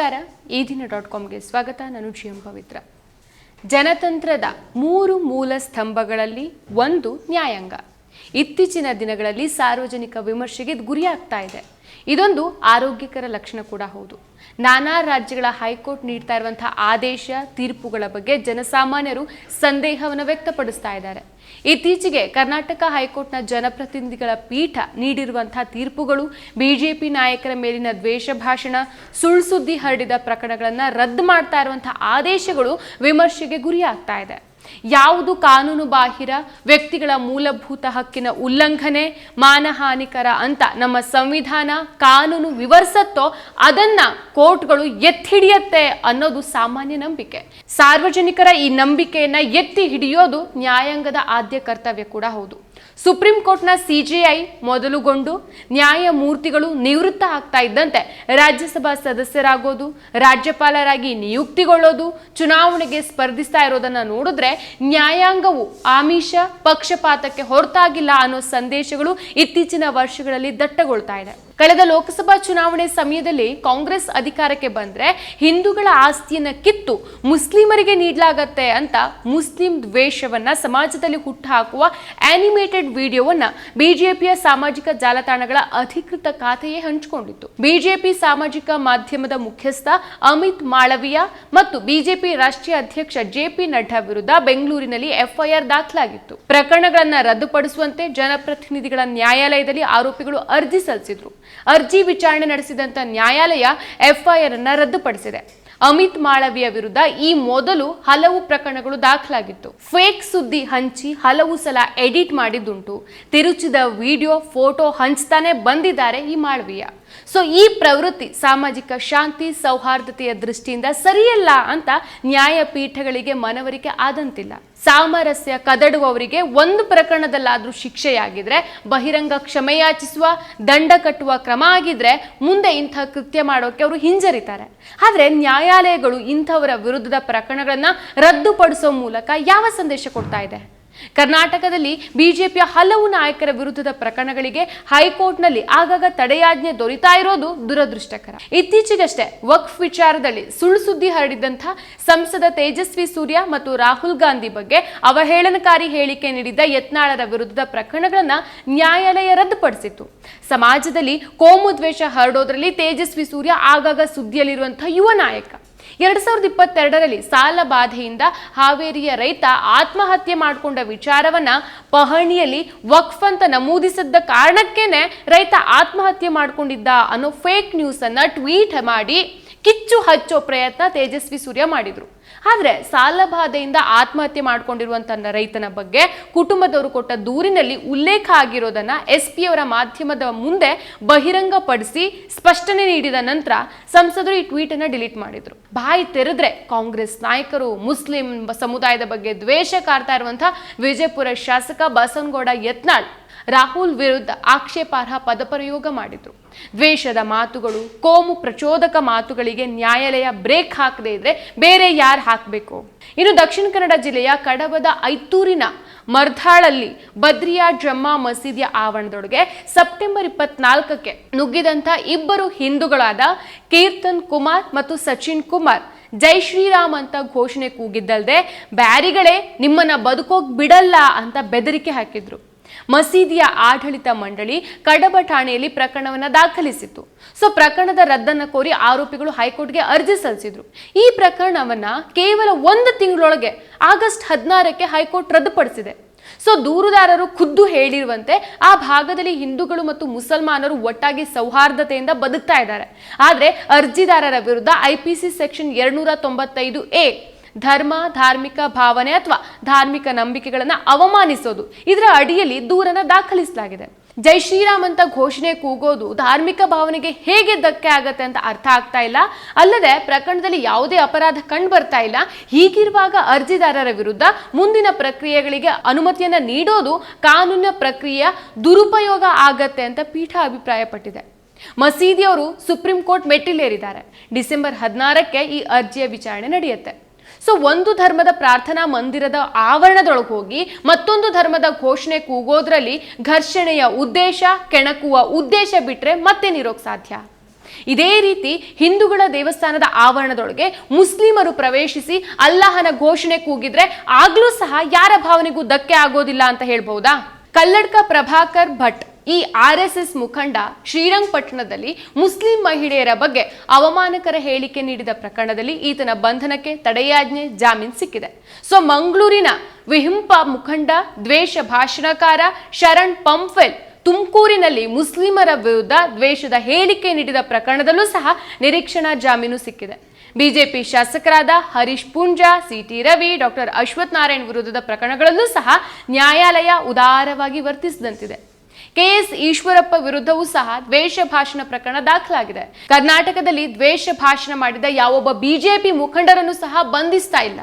ನಮಸ್ಕಾರ ಈ ದಿನ.comಗೆ ಸ್ವಾಗತ. ನಾನು ಜಿಎಂ ಪವಿತ್ರ. ಜನತಂತ್ರದ 3 ಮೂಲ ಸ್ತಂಭಗಳಲ್ಲಿ ಒಂದು ನ್ಯಾಯಾಂಗ ಇತ್ತೀಚಿನ ದಿನಗಳಲ್ಲಿ ಸಾರ್ವಜನಿಕ ವಿಮರ್ಶೆಗೆ ಗುರಿಯಾಗ್ತಾ ಇದೆ. ಇದೊಂದು ಆರೋಗ್ಯಕರ ಲಕ್ಷಣ ಕೂಡ ಹೌದು. ನಾನಾ ರಾಜ್ಯಗಳ ಹೈಕೋರ್ಟ್ ನೀಡ್ತಾ ಇರುವಂತಹ ಆದೇಶ ತೀರ್ಪುಗಳ ಬಗ್ಗೆ ಜನಸಾಮಾನ್ಯರು ಸಂದೇಹವನ್ನು ವ್ಯಕ್ತಪಡಿಸ್ತಾ ಇದ್ದಾರೆ. ಇತ್ತೀಚೆಗೆ ಕರ್ನಾಟಕ ಹೈಕೋರ್ಟ್ನ ಜನಪ್ರತಿನಿಧಿಗಳ ಪೀಠ ನೀಡಿರುವಂತಹ ತೀರ್ಪುಗಳು ಬಿಜೆಪಿ ನಾಯಕರ ಮೇಲಿನ ದ್ವೇಷ ಭಾಷಣ, ಸುಳ್ಳು ಸುದ್ದಿ ಹರಡಿದ ಪ್ರಕರಣಗಳನ್ನು ರದ್ದು ಮಾಡ್ತಾ ಇರುವಂತಹ ಆದೇಶಗಳು ವಿಮರ್ಶೆಗೆ ಗುರಿಯಾಗ್ತಾ ಇದೆ. ಯಾವುದು ಕಾನೂನು ಬಾಹಿರ, ವ್ಯಕ್ತಿಗಳ ಮೂಲಭೂತ ಹಕ್ಕಿನ ಉಲ್ಲಂಘನೆ, ಮಾನಹಾನಿಕರ ಅಂತ ನಮ್ಮ ಸಂವಿಧಾನ ಕಾನೂನು ವಿವರಿಸತ್ತೋ ಅದನ್ನ ಕೋರ್ಟ್ಗಳು ಎತ್ತಿ ಹಿಡಿಯತ್ತೆ ಅನ್ನೋದು ಸಾಮಾನ್ಯ ನಂಬಿಕೆ. ಸಾರ್ವಜನಿಕರ ಈ ನಂಬಿಕೆಯನ್ನ ಎತ್ತಿ ಹಿಡಿಯೋದು ನ್ಯಾಯಾಂಗದ ಆದ್ಯ ಕರ್ತವ್ಯ ಕೂಡ ಹೌದು. ಸುಪ್ರೀಂ ಕೋರ್ಟ್ನ ಸಿಜೆಐ ಮೊದಲುಗೊಂಡು ನ್ಯಾಯಮೂರ್ತಿಗಳು ನಿವೃತ್ತ ಆಗ್ತಾ ಇದ್ದಂತೆ ರಾಜ್ಯಸಭಾ ಸದಸ್ಯರಾಗೋದು, ರಾಜ್ಯಪಾಲರಾಗಿ ನಿಯುಕ್ತಿಗೊಳ್ಳೋದು, ಚುನಾವಣೆಗೆ ಸ್ಪರ್ಧಿಸ್ತಾ ಇರೋದನ್ನ ನೋಡಿದ್ರೆ ನ್ಯಾಯಾಂಗವು ಆಮಿಷ, ಪಕ್ಷಪಾತಕ್ಕೆ ಹೊರತಾಗಿಲ್ಲ ಅನ್ನೋ ಸಂದೇಶಗಳು ಇತ್ತೀಚಿನ ವರ್ಷಗಳಲ್ಲಿ ದಟ್ಟಗೊಳ್ತಾ ಇದೆ. ಕಳೆದ ಲೋಕಸಭಾ ಚುನಾವಣೆ ಸಮಯದಲ್ಲಿ ಕಾಂಗ್ರೆಸ್ ಅಧಿಕಾರಕ್ಕೆ ಬಂದ್ರೆ ಹಿಂದೂಗಳ ಆಸ್ತಿಯನ್ನ ಕಿತ್ತು ಮುಸ್ಲಿಮರಿಗೆ ನೀಡಲಾಗತ್ತೆ ಅಂತ ಮುಸ್ಲಿಂ ದ್ವೇಷವನ್ನ ಸಮಾಜದಲ್ಲಿ ಹುಟ್ಟುಹಾಕುವ ಆನಿಮೇಟೆಡ್ ವಿಡಿಯೋವನ್ನ ಬಿಜೆಪಿಯ ಸಾಮಾಜಿಕ ಜಾಲತಾಣಗಳ ಅಧಿಕೃತ ಖಾತೆಯೇ ಹಂಚಿಕೊಂಡಿತ್ತು. ಬಿಜೆಪಿ ಸಾಮಾಜಿಕ ಮಾಧ್ಯಮದ ಮುಖ್ಯಸ್ಥ ಅಮಿತ್ ಮಾಳವಿಯ ಮತ್ತು ಬಿಜೆಪಿ ರಾಷ್ಟ್ರೀಯ ಅಧ್ಯಕ್ಷ ಜೆಪಿ ನಡ್ಡಾ ವಿರುದ್ಧ ಬೆಂಗಳೂರಿನಲ್ಲಿ ಎಫ್ಐಆರ್ ದಾಖಲಾಗಿತ್ತು. ಪ್ರಕರಣಗಳನ್ನ ರದ್ದುಪಡಿಸುವಂತೆ ಜನಪ್ರತಿನಿಧಿಗಳ ನ್ಯಾಯಾಲಯದಲ್ಲಿ ಆರೋಪಿಗಳು ಅರ್ಜಿ ಸಲ್ಲಿಸಿದ್ರು. ಅರ್ಜಿ ವಿಚಾರಣೆ ನಡೆಸಿದಂತ ನ್ಯಾಯಾಲಯ ಎಫ್ಐಆರ್ ಅನ್ನ ರದ್ದುಪಡಿಸಿದೆ. ಅಮಿತ್ ಮಾಳವಿಯ ವಿರುದ್ಧ ಈ ಮೊದಲು ಹಲವು ಪ್ರಕರಣಗಳು ದಾಖಲಾಗಿತ್ತು. ಫೇಕ್ ಸುದ್ದಿ ಹಂಚಿ ಹಲವು ಸಲ ಎಡಿಟ್ ಮಾಡಿದ್ದುಂಟು. ತಿರುಚಿದ ವಿಡಿಯೋ, ಫೋಟೋ ಹಂಚ್ತಾನೆ ಬಂದಿದ್ದಾರೆ ಈ ಮಾಳವಿಯ. ಸೊ ಈ ಪ್ರವೃತ್ತಿ ಸಾಮಾಜಿಕ ಶಾಂತಿ ಸೌಹಾರ್ದತೆಯ ದೃಷ್ಟಿಯಿಂದ ಸರಿಯಲ್ಲ ಅಂತ ನ್ಯಾಯಪೀಠಗಳಿಗೆ ಮನವರಿಕೆ ಆದಂತಿಲ್ಲ. ಸಾಮರಸ್ಯ ಕದಡುವವರಿಗೆ ಒಂದು ಪ್ರಕರಣದಲ್ಲಾದ್ರೂ ಶಿಕ್ಷೆಯಾಗಿದ್ರೆ, ಬಹಿರಂಗ ಕ್ಷಮೆಯಾಚಿಸುವ, ದಂಡ ಕಟ್ಟುವ ಕ್ರಮ ಆಗಿದ್ರೆ ಮುಂದೆ ಇಂಥ ಕೃತ್ಯ ಮಾಡೋಕೆ ಅವರು ಹಿಂಜರಿತಾರೆ. ಆದ್ರೆ ನ್ಯಾಯಾಲಯಗಳು ಇಂಥವರ ವಿರುದ್ಧದ ಪ್ರಕರಣಗಳನ್ನ ರದ್ದುಪಡಿಸೋ ಮೂಲಕ ಯಾವ ಸಂದೇಶ ಕೊಡ್ತಾ ಇದೆ? ಕರ್ನಾಟಕದಲ್ಲಿ ಬಿಜೆಪಿಯ ಹಲವು ನಾಯಕರ ವಿರುದ್ಧದ ಪ್ರಕರಣಗಳಿಗೆ ಹೈಕೋರ್ಟ್ನಲ್ಲಿ ಆಗಾಗ ತಡೆಯಾಜ್ಞೆ ದೊರೀತಾ ಇರೋದು ದುರದೃಷ್ಟಕರ. ಇತ್ತೀಚೆಗಷ್ಟೇ ವಕ್ಫ್ ವಿಚಾರದಲ್ಲಿ ಸುಳ್ಳು ಸುದ್ದಿ ಹರಡಿದಂತಹ ಸಂಸದ ತೇಜಸ್ವಿ ಸೂರ್ಯ ಮತ್ತು ರಾಹುಲ್ ಗಾಂಧಿ ಬಗ್ಗೆ ಅವಹೇಳನಕಾರಿ ಹೇಳಿಕೆ ನೀಡಿದ್ದ ಯತ್ನಾಳರ ವಿರುದ್ಧದ ಪ್ರಕರಣಗಳನ್ನ ನ್ಯಾಯಾಲಯ ರದ್ದುಪಡಿಸಿತ್ತು. ಸಮಾಜದಲ್ಲಿ ಕೋಮು ದ್ವೇಷ ಹರಡೋದ್ರಲ್ಲಿ ತೇಜಸ್ವಿ ಸೂರ್ಯ ಆಗಾಗ ಸುದ್ದಿಯಲ್ಲಿರುವಂತಹ ಯುವ ನಾಯಕ. 2022ರಲ್ಲಿ ಸಾಲ ಬಾಧೆಯಿಂದ ಹಾವೇರಿಯ ರೈತ ಆತ್ಮಹತ್ಯೆ ಮಾಡಿಕೊಂಡ ವಿಚಾರವನ್ನ ಪಹಣಿಯಲ್ಲಿ ವಕ್ಫ್ ಅಂತ ನಮೂದಿಸಿದ್ದ ಕಾರಣಕ್ಕೇನೆ ರೈತ ಆತ್ಮಹತ್ಯೆ ಮಾಡಿಕೊಂಡಿದ್ದ ಅನ್ನೋ ಫೇಕ್ ನ್ಯೂಸ್ ಅನ್ನ ಟ್ವೀಟ್ ಮಾಡಿ ಕಿಚ್ಚು ಹಚ್ಚೋ ಪ್ರಯತ್ನ ತೇಜಸ್ವಿ ಸೂರ್ಯ ಮಾಡಿದ್ರು. ಆದ್ರೆ ಸಾಲ ಬಾಧೆಯಿಂದ ಆತ್ಮಹತ್ಯೆ ಮಾಡಿಕೊಂಡಿರುವಂತ ರೈತನ ಬಗ್ಗೆ ಕುಟುಂಬದವರು ಕೊಟ್ಟ ದೂರಿನಲ್ಲಿ ಉಲ್ಲೇಖ ಆಗಿರೋದನ್ನ ಎಸ್ಪಿ ಅವರ ಮಾಧ್ಯಮದ ಮುಂದೆ ಬಹಿರಂಗಪಡಿಸಿ ಸ್ಪಷ್ಟನೆ ನೀಡಿದ ನಂತರ ಸಂಸದರು ಈ ಟ್ವೀಟ್ ಅನ್ನ ಡಿಲೀಟ್ ಮಾಡಿದ್ರು. ಬಾಯಿ ತೆರೆದ್ರೆ ಕಾಂಗ್ರೆಸ್ ನಾಯಕರು ಮುಸ್ಲಿಂ ಸಮುದಾಯದ ಬಗ್ಗೆ ದ್ವೇಷ ಕಾರ್ತಾ ಇರುವಂತಹ ವಿಜಯಪುರ ಶಾಸಕ ಬಸನಗೌಡ ಯತ್ನಾಳ್ ರಾಹುಲ್ ವಿರುದ್ಧ ಆಕ್ಷೇಪಾರ್ಹ ಪದಪ್ರಯೋಗ ಮಾಡಿದ್ರು. ದ್ವೇಷದ ಮಾತುಗಳು, ಕೋಮು ಪ್ರಚೋದಕ ಮಾತುಗಳಿಗೆ ನ್ಯಾಯಾಲಯ ಬ್ರೇಕ್ ಹಾಕದೇ ಇದ್ರೆ ಬೇರೆ ಯಾರು ಹಾಕಬೇಕು? ಇನ್ನು ದಕ್ಷಿಣ ಕನ್ನಡ ಜಿಲ್ಲೆಯ ಕಡಬದ ಐತೂರಿನ ಮರ್ಧಾಳಲ್ಲಿ ಬದ್ರಿಯಾ ಜಮ್ಮಾ ಮಸೀದಿಯ ಆವರಣದೊಳಗೆ ಸೆಪ್ಟೆಂಬರ್ 24ಕ್ಕೆ ನುಗ್ಗಿದಂತ ಇಬ್ಬರು ಹಿಂದೂಗಳಾದ ಕೀರ್ತನ್ ಕುಮಾರ್ ಮತ್ತು ಸಚಿನ್ ಕುಮಾರ್ ಜೈ ಶ್ರೀರಾಮ್ ಅಂತ ಘೋಷಣೆ ಕೂಗಿದ್ದಲ್ದೆ ಬ್ಯಾರಿಗಳೇ ನಿಮ್ಮನ್ನ ಬದುಕೋಕ್ ಬಿಡಲ್ಲ ಅಂತ ಬೆದರಿಕೆ ಹಾಕಿದ್ರು. ಮಸೀದಿಯ ಆಡಳಿತ ಮಂಡಳಿ ಕಡಬ ಠಾಣೆಯಲ್ಲಿ ಪ್ರಕರಣವನ್ನ ದಾಖಲಿಸಿತ್ತು. ಸೊ ಪ್ರಕರಣದ ರದ್ದನ್ನ ಕೋರಿ ಆರೋಪಿಗಳು ಹೈಕೋರ್ಟ್ಗೆ ಅರ್ಜಿ ಸಲ್ಲಿಸಿದ್ರು. ಈ ಪ್ರಕರಣವನ್ನ ಕೇವಲ 1 ತಿಂಗಳೊಳಗೆ ಆಗಸ್ಟ್ 16ಕ್ಕೆ ಹೈಕೋರ್ಟ್ ರದ್ದುಪಡಿಸಿದೆ. ಸೊ ದೂರುದಾರರು ಖುದ್ದು ಹೇಳಿರುವಂತೆ ಆ ಭಾಗದಲ್ಲಿ ಹಿಂದೂಗಳು ಮತ್ತು ಮುಸಲ್ಮಾನರು ಒಟ್ಟಾಗಿ ಸೌಹಾರ್ದತೆಯಿಂದ ಬದುಕ್ತಾ ಇದ್ದಾರೆ. ಆದ್ರೆ ಅರ್ಜಿದಾರರ ವಿರುದ್ಧ ಐಪಿಸಿ ಸೆಕ್ಷನ್ 295A ಧರ್ಮ, ಧಾರ್ಮಿಕ ಭಾವನೆ ಅಥವಾ ಧಾರ್ಮಿಕ ನಂಬಿಕೆಗಳನ್ನ ಅವಮಾನಿಸೋದು ಇದರ ಅಡಿಯಲ್ಲಿ ದೂರನ್ನ ದಾಖಲಿಸಲಾಗಿದೆ. ಜೈ ಶ್ರೀರಾಮ್ ಅಂತ ಘೋಷಣೆ ಕೂಗೋದು ಧಾರ್ಮಿಕ ಭಾವನೆಗೆ ಹೇಗೆ ಧಕ್ಕೆ ಆಗತ್ತೆ ಅಂತ ಅರ್ಥ ಆಗ್ತಾ ಇಲ್ಲ. ಅಲ್ಲದೆ ಪ್ರಕರಣದಲ್ಲಿ ಯಾವುದೇ ಅಪರಾಧ ಕಂಡು ಬರ್ತಾ ಇಲ್ಲ. ಹೀಗಿರುವಾಗ ಅರ್ಜಿದಾರರ ವಿರುದ್ಧ ಮುಂದಿನ ಪ್ರಕ್ರಿಯೆಗಳಿಗೆ ಅನುಮತಿಯನ್ನ ನೀಡೋದು ಕಾನೂನಿನ ಪ್ರಕ್ರಿಯೆಯ ದುರುಪಯೋಗ ಆಗತ್ತೆ ಅಂತ ಪೀಠ ಅಭಿಪ್ರಾಯಪಟ್ಟಿದೆ. ಮಸೀದಿಯವರು ಸುಪ್ರೀಂ ಕೋರ್ಟ್ ಮೆಟ್ಟಿಲೇರಿದ್ದಾರೆ. ಡಿಸೆಂಬರ್ 16ಕ್ಕೆ ಈ ಅರ್ಜಿಯ ವಿಚಾರಣೆ ನಡೆಯುತ್ತೆ. ಸೊ ಒಂದು ಧರ್ಮದ ಪ್ರಾರ್ಥನಾ ಮಂದಿರದ ಆವರಣದೊಳಗೆ ಹೋಗಿ ಮತ್ತೊಂದು ಧರ್ಮದ ಘೋಷಣೆ ಕೂಗೋದ್ರಲ್ಲಿ ಘರ್ಷಣೆಯ ಉದ್ದೇಶ, ಕೆಣಕುವ ಉದ್ದೇಶ ಬಿಟ್ರೆ ಮತ್ತೇನಿರೋಕ್ ಸಾಧ್ಯ? ಇದೇ ರೀತಿ ಹಿಂದೂಗಳ ದೇವಸ್ಥಾನದ ಆವರಣದೊಳಗೆ ಮುಸ್ಲಿಮರು ಪ್ರವೇಶಿಸಿ ಅಲ್ಲಾಹನ ಘೋಷಣೆ ಕೂಗಿದ್ರೆ ಆಗ್ಲೂ ಸಹ ಯಾರ ಭಾವನೆಗೂ ಧಕ್ಕೆ ಆಗೋದಿಲ್ಲ ಅಂತ ಹೇಳ್ಬಹುದಾ? ಕಲ್ಲಡ್ಕ ಪ್ರಭಾಕರ್ ಭಟ್ ಈ RSS ಮುಖಂಡ ಶ್ರೀರಂಗಪಟ್ಟಣದಲ್ಲಿ ಮುಸ್ಲಿಂ ಮಹಿಳೆಯರ ಬಗ್ಗೆ ಅವಮಾನಕರ ಹೇಳಿಕೆ ನೀಡಿದ ಪ್ರಕರಣದಲ್ಲಿ ಈತನ ಬಂಧನಕ್ಕೆ ತಡೆಯಾಜ್ಞೆ ಜಾಮೀನು ಸಿಕ್ಕಿದೆ. ಸೊ ಮಂಗಳೂರಿನ ವಿಹಿಂಪ ಮುಖಂಡ ದ್ವೇಷ ಭಾಷಣಕಾರ ಶರಣ್ ಪಂಫೆಲ್ ತುಮಕೂರಿನಲ್ಲಿ ಮುಸ್ಲಿಮರ ವಿರುದ್ಧ ದ್ವೇಷದ ಹೇಳಿಕೆ ನೀಡಿದ ಪ್ರಕರಣದಲ್ಲೂ ಸಹ ನಿರೀಕ್ಷಣಾ ಜಾಮೀನು ಸಿಕ್ಕಿದೆ. ಬಿಜೆಪಿ ಶಾಸಕರಾದ ಹರೀಶ್ ಪೂಂಜಾ, CT ರವಿ, ಡಾಕ್ಟರ್ ಅಶ್ವಥ್ ನಾರಾಯಣ್ ವಿರುದ್ಧದ ಪ್ರಕರಣಗಳಲ್ಲೂ ಸಹ ನ್ಯಾಯಾಲಯ ಉದಾರವಾಗಿ ವರ್ತಿಸಿದಂತಿದೆ. KS ಈಶ್ವರಪ್ಪ ವಿರುದ್ಧವೂ ಸಹ ದ್ವೇಷ ಭಾಷಣ ಪ್ರಕರಣ ದಾಖಲಾಗಿದೆ. ಕರ್ನಾಟಕದಲ್ಲಿ ದ್ವೇಷ ಭಾಷಣ ಮಾಡಿದ ಯಾವೊಬ್ಬ ಬಿಜೆಪಿ ಮುಖಂಡರನ್ನು ಸಹ ಬಂಧಿಸ್ತಾ ಇಲ್ಲ.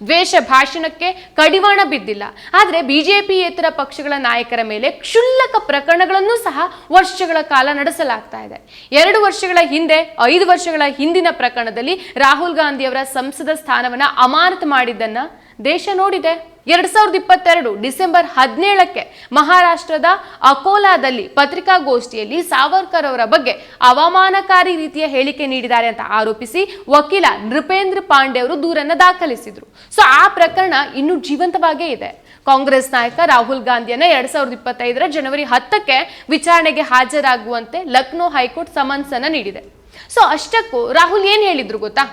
ದ್ವೇಷ ಭಾಷಣಕ್ಕೆ ಕಡಿವಾಣ ಬಿದ್ದಿಲ್ಲ. ಆದರೆ ಬಿಜೆಪಿಯೇತರ ಪಕ್ಷಗಳ ನಾಯಕರ ಮೇಲೆ ಕ್ಷುಲ್ಲಕ ಪ್ರಕರಣಗಳನ್ನು ಸಹ ವರ್ಷಗಳ ಕಾಲ ನಡೆಸಲಾಗ್ತಾ ಇದೆ. 2 ವರ್ಷಗಳ ಹಿಂದೆ 5 ವರ್ಷಗಳ ಹಿಂದಿನ ಪ್ರಕರಣದಲ್ಲಿ ರಾಹುಲ್ ಗಾಂಧಿ ಅವರ ಸಂಸದ ಸ್ಥಾನವನ್ನ ಅಮಾನತು ಮಾಡಿದ್ದನ್ನ ದೇಶ ನೋಡಿದೆ. 2022 ಡಿಸೆಂಬರ್ 17ಕ್ಕೆ ಮಹಾರಾಷ್ಟ್ರದ ಅಕೋಲಾದಲ್ಲಿ ಪತ್ರಿಕಾಗೋಷ್ಠಿಯಲ್ಲಿ ಸಾವರ್ಕರ್ ಅವರ ಬಗ್ಗೆ ಅವಮಾನಕಾರಿ ರೀತಿಯ ಹೇಳಿಕೆ ನೀಡಿದ್ದಾರೆ ಅಂತ ಆರೋಪಿಸಿ ವಕೀಲ ನೃಪೇಂದ್ರ ಪಾಂಡೆ ಅವರು ದೂರನ್ನ ದಾಖಲಿಸಿದ್ರು. ಸೊ ಆ ಪ್ರಕರಣ ಇನ್ನೂ ಜೀವಂತವಾಗೇ ಇದೆ. ಕಾಂಗ್ರೆಸ್ ನಾಯಕ ರಾಹುಲ್ ಗಾಂಧಿಯನ್ನ 2025 ಜನವರಿ 10ಕ್ಕೆ ವಿಚಾರಣೆಗೆ ಹಾಜರಾಗುವಂತೆ ಲಕ್ನೋ ಹೈಕೋರ್ಟ್ ಸಮನ್ಸ್ ಅನ್ನ ನೀಡಿದೆ. ಸೊ ಅಷ್ಟಕ್ಕೂ ರಾಹುಲ್ ಏನ್ ಹೇಳಿದ್ರು ಗೊತ್ತಾ?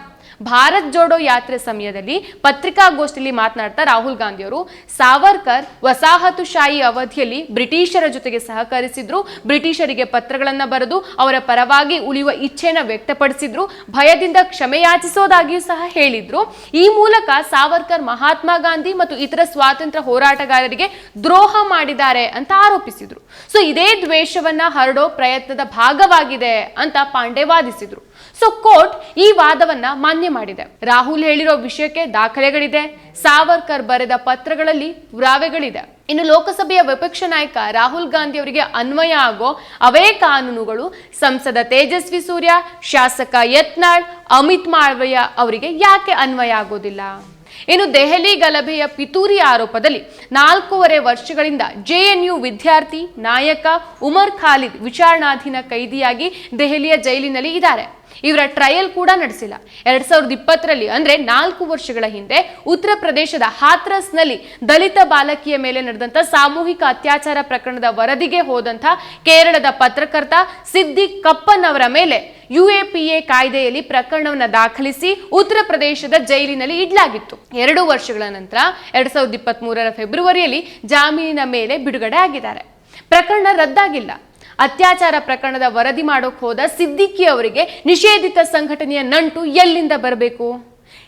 ಭಾರತ್ ಜೋಡೋ ಯಾತ್ರೆ ಸಮಯದಲ್ಲಿ ಪತ್ರಿಕಾಗೋಷ್ಠಿಯಲ್ಲಿ ಮಾತನಾಡ್ತಾ ರಾಹುಲ್ ಗಾಂಧಿ ಅವರು ಸಾವರ್ಕರ್ ವಸಾಹತುಶಾಹಿ ಅವಧಿಯಲ್ಲಿ ಬ್ರಿಟಿಷರ ಜೊತೆಗೆ ಸಹಕರಿಸಿದ್ರು, ಬ್ರಿಟಿಷರಿಗೆ ಪತ್ರಗಳನ್ನ ಬರೆದು ಅವರ ಪರವಾಗಿ ಉಳಿಯುವ ಇಚ್ಛೆನ ವ್ಯಕ್ತಪಡಿಸಿದ್ರು, ಭಯದಿಂದ ಕ್ಷಮೆಯಾಚಿಸೋದಾಗಿಯೂ ಸಹ ಹೇಳಿದ್ರು. ಈ ಮೂಲಕ ಸಾವರ್ಕರ್ ಮಹಾತ್ಮ ಗಾಂಧಿ ಮತ್ತು ಇತರ ಸ್ವಾತಂತ್ರ್ಯ ಹೋರಾಟಗಾರರಿಗೆ ದ್ರೋಹ ಮಾಡಿದ್ದಾರೆ ಅಂತ ಆರೋಪಿಸಿದ್ರು. ಸೊ ಇದೇ ದ್ವೇಷವನ್ನ ಹರಡೋ ಪ್ರಯತ್ನದ ಭಾಗವಾಗಿದೆ ಅಂತ ಪಾಂಡೆ ವಾದಿಸಿದ್ರು. ಸೊ ಕೋರ್ಟ್ ಈ ವಾದವನ್ನ ಮಾನ್ಯ ಮಾಡಿದೆ. ರಾಹುಲ್ ಹೇಳಿರೋ ವಿಷಯಕ್ಕೆ ದಾಖಲೆಗಳಿದೆ, ಸಾವರ್ಕರ್ ಬರೆದ ಪತ್ರಗಳಲ್ಲಿ ಪುರಾವೆಗಳಿದೆ. ಇನ್ನು ಲೋಕಸಭೆಯ ವಿಪಕ್ಷ ನಾಯಕ ರಾಹುಲ್ ಗಾಂಧಿ ಅವರಿಗೆ ಅನ್ವಯ ಆಗೋ ಅವೇ ಕಾನೂನುಗಳು ಸಂಸದ ತೇಜಸ್ವಿ ಸೂರ್ಯ, ಶಾಸಕ ಯತ್ನಾಳ್, ಅಮಿತ್ ಮಾಳವಯ್ಯ ಅವರಿಗೆ ಯಾಕೆ ಅನ್ವಯ ಆಗೋದಿಲ್ಲ? ಇನ್ನು ದೆಹಲಿ ಗಲಭೆಯ ಪಿತೂರಿ ಆರೋಪದಲ್ಲಿ 4.5 ವರ್ಷಗಳಿಂದ JNU ವಿದ್ಯಾರ್ಥಿ ನಾಯಕ ಉಮರ್ ಖಾಲಿದ್ ವಿಚಾರಣಾಧೀನ ಕೈದಿಯಾಗಿ ದೆಹಲಿಯ ಜೈಲಿನಲ್ಲಿ ಇದ್ದಾರೆ. ಇವರ ಟ್ರಯಲ್ ಕೂಡ ನಡೆಸಿಲ್ಲ. 2020ರಲ್ಲಿ ಅಂದ್ರೆ 4 ವರ್ಷಗಳ ಹಿಂದೆ ಉತ್ತರ ಪ್ರದೇಶದ ಹಾಥ್ರಸ್ನಲ್ಲಿ ದಲಿತ ಬಾಲಕಿಯ ಮೇಲೆ ನಡೆದಂತ ಸಾಮೂಹಿಕ ಅತ್ಯಾಚಾರ ಪ್ರಕರಣದ ವರದಿಗೆ ಹೋದಂತ ಕೇರಳದ ಪತ್ರಕರ್ತ ಸಿದ್ದಿಕ್ ಕಪ್ಪನ್ ಅವರ ಮೇಲೆ UAPA ಕಾಯ್ದೆಯಲ್ಲಿ ಪ್ರಕರಣವನ್ನು ದಾಖಲಿಸಿ ಉತ್ತರ ಪ್ರದೇಶದ ಜೈಲಿನಲ್ಲಿ ಇಡಲಾಗಿತ್ತು. 2 ವರ್ಷಗಳ ನಂತರ 2023ರ ಫೆಬ್ರವರಿಯಲ್ಲಿ ಜಾಮೀನಿನ ಮೇಲೆ ಬಿಡುಗಡೆ ಆಗಿದ್ದಾರೆ. ಪ್ರಕರಣ ರದ್ದಾಗಿಲ್ಲ. ಅತ್ಯಾಚಾರ ಪ್ರಕರಣದ ವರದಿ ಮಾಡೋಕೆ ಹೋದ ಸಿದ್ದಿಕ್ಕಿ ಅವರಿಗೆ ನಿಷೇಧಿತ ಸಂಘಟನೆಯ ನಂಟು ಎಲ್ಲಿಂದ ಬರಬೇಕು?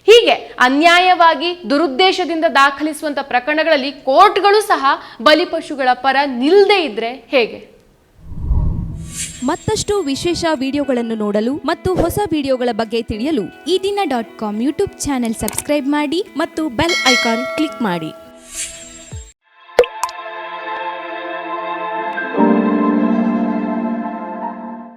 ಹೀಗೆ ಅನ್ಯಾಯವಾಗಿ ದುರುದ್ದೇಶದಿಂದ ದಾಖಲಿಸುವಂತ ಪ್ರಕರಣಗಳಲ್ಲಿ ಕೋರ್ಟ್ಗಳು ಸಹ ಬಲಿಪಶುಗಳ ಪರ ನಿಲ್ಲದೇ ಇದ್ರೆ ಹೇಗೆ? ಮತ್ತಷ್ಟು ವಿಶೇಷ ವಿಡಿಯೋಗಳನ್ನು ನೋಡಲು ಮತ್ತು ಹೊಸ ವಿಡಿಯೋಗಳ ಬಗ್ಗೆ ತಿಳಿಯಲು ಈ ದಿನ .com ಯೂಟ್ಯೂಬ್ ಚಾನೆಲ್ ಸಬ್ಸ್ಕ್ರೈಬ್ ಮಾಡಿ ಮತ್ತು ಬೆಲ್ ಐಕಾನ್ ಕ್ಲಿಕ್ ಮಾಡಿ.